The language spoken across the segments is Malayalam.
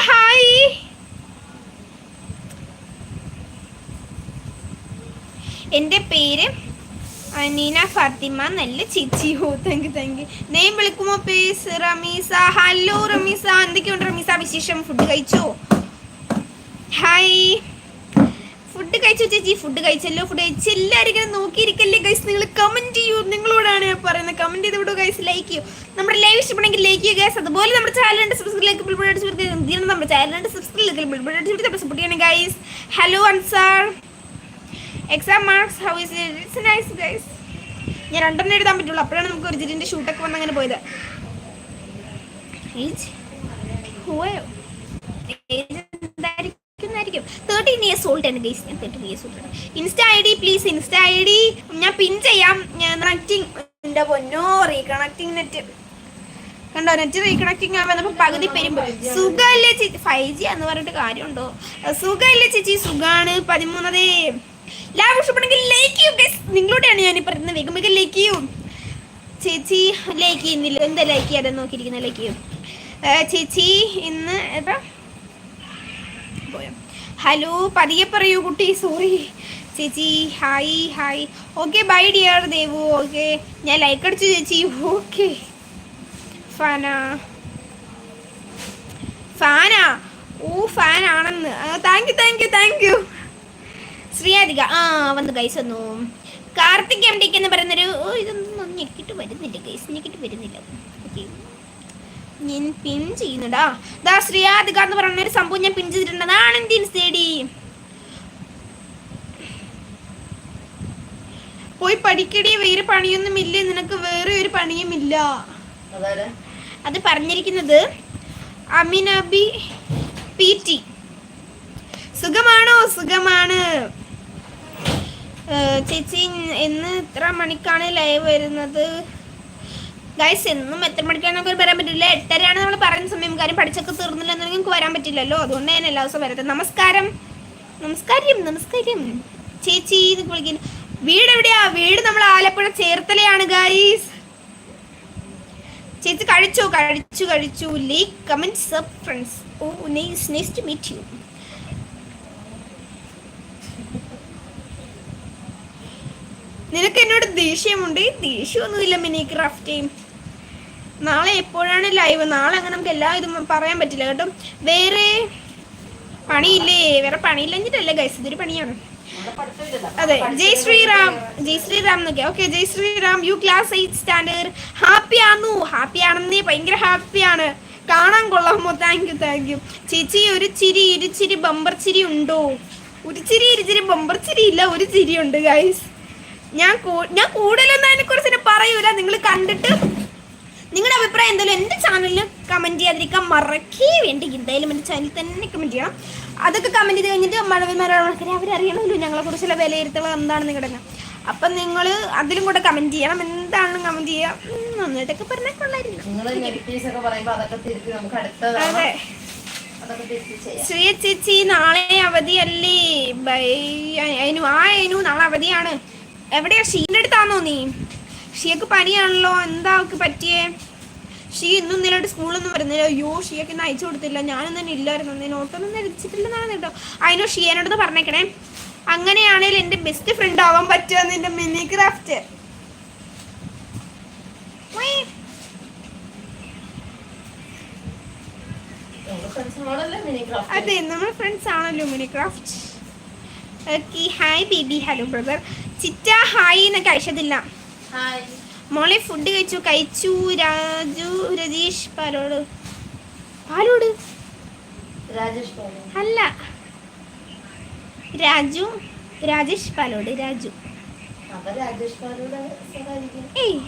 ഹായ്. എൻ്റെ പേര് അനീന ഫാത്തിമ. നല്ല ചേച്ചി. Oh thank you. നെയിം വിളിക്കുമോ പേസ്? റമീസ. ഹലോ റമീസ, എന്തൊക്കെയുണ്ട് റമീസ വിശേഷം? ഫുഡ് കഴിച്ചോ? ഹായ്. ഫുഡ് കഴിച്ചു ചേച്ചി? ഫുഡ് കഴിച്ചല്ലോ. ഫുഡ് കഴിച്ച് എല്ലാവരും നോക്കിയിരിക്കല്ലേ ഗൈസ്. നിങ്ങൾ കമന്റ് ചെയ്യൂ. നിങ്ങളോടാണ് ഞാൻ പറയുന്നത്. കമന്റ് ചെയ്ത് വിടുക ഗൈസ്. ലൈക്ക് ചെയ്യൂ. നമ്മുടെ ലൈവ് ഇഷ്ടപ്പെടുമെങ്കിൽ ലൈക്ക് ചെയ്യുക ഗൈസ്. അതുപോലെ നമ്മുടെ ചാനലിന്റെ സബ്സ്ക്രൈബ് നമ്മുടെ ചാനലിന്റെ സബ്സ്ക്രൈബ് സപ്പോർട്ട് ചെയ്യണം guys. Hello Ansar. Exam marks how is it's nice guys. ഞാൻ രണ്ടെണ്ണം എഴുതാൻ പറ്റുള്ളൂ. അപ്പോഴാണ് നമുക്ക് ഒരു ജിറ്റിൻ്റെ ഷൂട്ടൊക്കെ വന്ന് അങ്ങനെ പോയത്. ഏജ് 13 years old ആണ് ഗൈസ്. ഞാൻ 13 years old ആണ്. Insta I D please. Insta I D ഞാൻ പിൻ ചെയ്യാം. കണക്റ്റിംഗ് എൻ്റെ പൊന്നോ. റീകണക്റ്റിംഗ് നെറ്റ് കണ്ടോ? നെറ്റ് റീകണക്റ്റിംഗ് ആവുമ്പോൾ പകുതി പെരുമ്പോൾ സുഖമല്ലേ ചേച്ചി? 5G എന്ന് പറഞ്ഞിട്ട് കാര്യമുണ്ടോ? സുഖമല്ലേ ചേച്ചി? സുഖമാണ്. 13 ലാവ് ഇഷ്ടപ്പെടുമെങ്കിൽ ലൈക്ക് ചെയ്യൂ ഗൈസ്. നിങ്ങളോടെയാണ് ഞാൻ ഈ പറയുന്നത്. വേഗം വേഗം ലൈക്ക് ചെയ്യൂ ചേച്ചി. ലൈക്ക് ചെയ്യുന്നില്ല. എന്താ ലൈക്ക് ചെയ്യാതെ നോക്കിയിരിക്കുന്ന? ലൈക്ക് ചെയ്യും ചേച്ചി. ഇന്ന് എത്ര പോയോ? ഹലോ, പതിയെ പറയൂ കുട്ടി. സോറി ചേച്ചി. Hi hi. Okay bye dear Devu. Okay ഞാൻ ലൈക്ക് അടിച്ചു ചേച്ചി. Okay Fana Fana. Oh fan ആണെന്ന്. Thank you Sreeyadhika. വന്നു ഗൈസ് വന്നു. കാർത്തിക് എം ഡിക്ക് എന്ന് പറയുന്നൊരു ഇതൊന്നും ഞെക്കിട്ട് വരുന്നില്ല ഗൈസ്. ഞെക്കിട്ട് വരുന്നില്ല. ഓക്കെ ഞാൻ പിൻ ചെയ്യുന്നുണ്ടാ. ദാ ശ്രീയാധിക എന്ന് പറയുന്ന ഒരു സംഭവം ഞാൻ പിൻ ചെയ്തിട്ടുണ്ട്. അതാണ് എൻ്റെ ഇൻസ്റ്റേഡി. പോയി പഠിക്കടി. വേറെ പണിയൊന്നും ഇല്ലേ നിനക്ക്? വേറെ ഒരു പണിയും ഇല്ല. അത് പറഞ്ഞിരിക്കുന്നത് അമിനബി PT. സുഖമാണോ? സുഖമാണ് ചേച്ചി. എന്ന് എത്ര മണിക്കാണ് ലൈവ് വരുന്നത് ഗൈസ്? എന്നും എത്ര മണിക്കാണ് നമുക്ക് പറയാൻ പറ്റില്ല. 8:30 നമ്മൾ പറയുന്ന സമയം. കാര്യം പഠിച്ചൊക്കെ തീർന്നില്ല എന്നുണ്ടെങ്കിൽ നമുക്ക് വരാൻ പറ്റില്ലല്ലോ. അതുകൊണ്ട് ഞാൻ എല്ലാ ദിവസവും വരട്ടെ. നമസ്കാരം ചേച്ചി. വിളിക്കുന്നു. വീട് എവിടെയാ? വീട് നമ്മൾ ആലപ്പുഴ ചേർത്തലയാണ് ഗൈസ്. ചേച്ചി കഴിച്ചു. Like comment sub friends. Oh nice to meet you. നിനക്ക് എന്നോട് ദേഷ്യമുണ്ട്? ദേഷ്യമൊന്നുമില്ല മിനി ക്രാഫ്റ്റ് ടീം. നാളെ എപ്പോഴാണ് ലൈവ്? നാളെ അങ്ങനെ നമുക്ക് എല്ലാ ഇതും പറയാൻ പറ്റില്ല കേട്ടോ. വേറെ പണിയില്ലേ? വേറെ പണിയില്ലെന്നിട്ടല്ലേ ഗൈസ്, ഇതൊരു പണിയാണ്. അതെ. ജയ് ശ്രീറാം എന്നൊക്കെ. ഓക്കെ ജയ് Sriram. You class 8 standard. Happy ആണെന്നേ. ഭയങ്കര ഹാപ്പിയാണ്. കാണാൻ കൊള്ളാമോ? താങ്ക് യു ചേച്ചി. ഒരു ചിരി ഇരുചിരി ബമ്പർ ചിരി ഉണ്ടോ? ഒരു ചിരി ഇരുചിരി ബമ്പർ ചിരി ഇല്ല. ഒരു ചിരി ഉണ്ട് ഗൈസ്. ഞാൻ കൂടുതലൊന്നും അതിനെക്കുറിച്ച് പറയൂല. നിങ്ങൾ കണ്ടിട്ട് നിങ്ങളുടെ അഭിപ്രായം എന്തായാലും എൻ്റെ ചാനലിൽ കമൻറ്റ് ചെയ്യാതിരിക്കാൻ മറക്കേ വേണ്ടി. എന്തായാലും എൻ്റെ ചാനലിൽ തന്നെ കമൻറ്റ് ചെയ്യണം. അതൊക്കെ കമൻറ്റ് ചെയ്ത് കഴിഞ്ഞിട്ട് മഴവിമാരെ അവരറിയണമല്ലോ ഞങ്ങളെക്കുറിച്ചുള്ള വിലയിരുത്തൽ എന്താണെന്ന് നിങ്ങളുടെ. അപ്പം നിങ്ങൾ അതിലും കൂടെ കമൻറ്റ് ചെയ്യണം. എന്താണെന്ന് കമൻറ്റ് ചെയ്യാം. നന്നായിട്ടൊക്കെ പറഞ്ഞാൽ കൊള്ളായിരുന്നു. അതെ. ശ്രീയ ചേച്ചി നാളെ അവധിയല്ലേ? അതിനു നാളെ അവധിയാണ്. എവിടെയാ? ഷീൻ്റെ അടുത്താണോ നീ? ഷിയക്ക് പനിയാണല്ലോ. എന്താ അവൾക്ക് പറ്റിയേ? ഷീ ഇന്നും നിലയിട്ട് സ്കൂളൊന്നും വരുന്നില്ല. അയ്യോ ഷിയക്ക് ഇന്ന് അയച്ചു കൊടുത്തില്ല. ഞാനൊന്നും തന്നെ ഇല്ലായിരുന്നു. നീ നോട്ടൊന്നും അടിച്ചിട്ടില്ലെന്നാണ് കേട്ടോ. അതിനോ ഷിയനോട് പറഞ്ഞേക്കണേ. അങ്ങനെയാണെങ്കിൽ എൻ്റെ ബെസ്റ്റ് ഫ്രണ്ട് ആവാൻ പറ്റുക നിന്റെ മിനി ക്രാഫ്റ്റ്. അതെ നമ്മൾ ഫ്രണ്ട്സ് ആണല്ലോ mini craft. Okay hi baby. Hello brother. ചിറ്റ ഹായ് എന്നൊക്കെ അയച്ചതില്ല. മോളെ ഫുഡ് കഴിച്ചു. രജീഷ് പാലോട് അല്ല രാജേഷ് പാലോട്.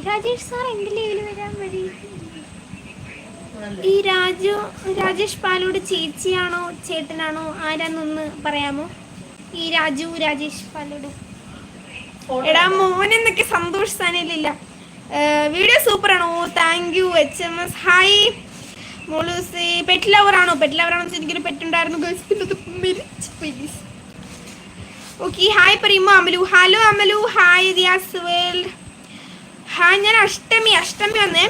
രാജേഷ് സാർ എൻ്റെ ലൈവിൽ വരാൻ വഴി. ഈ രാജേഷ് പാലോട് ചേച്ചിയാണോ ചേട്ടനാണോ ആരാന്നൊന്ന് പറയാമോ? ഈ രാജേഷ് പാലോട്. എടാ മോനെന്നൊക്കെ സന്തോഷ് സ്ഥാനയിലില്ല. വീഡിയോ സൂപ്പറാണോ? Thank you HMS. ഹായ് മോളൂസി. പെറ്റ് ലവറാണോ? എനിക്കൊരു പെറ്റുണ്ടായിരുന്നു. ഓക്കെ ഹായ് പറയുമ്പോ Amalu. Hello Amalu. Hi Riyas world. Hi. ഞാൻ അഷ്ടമി വന്നേ.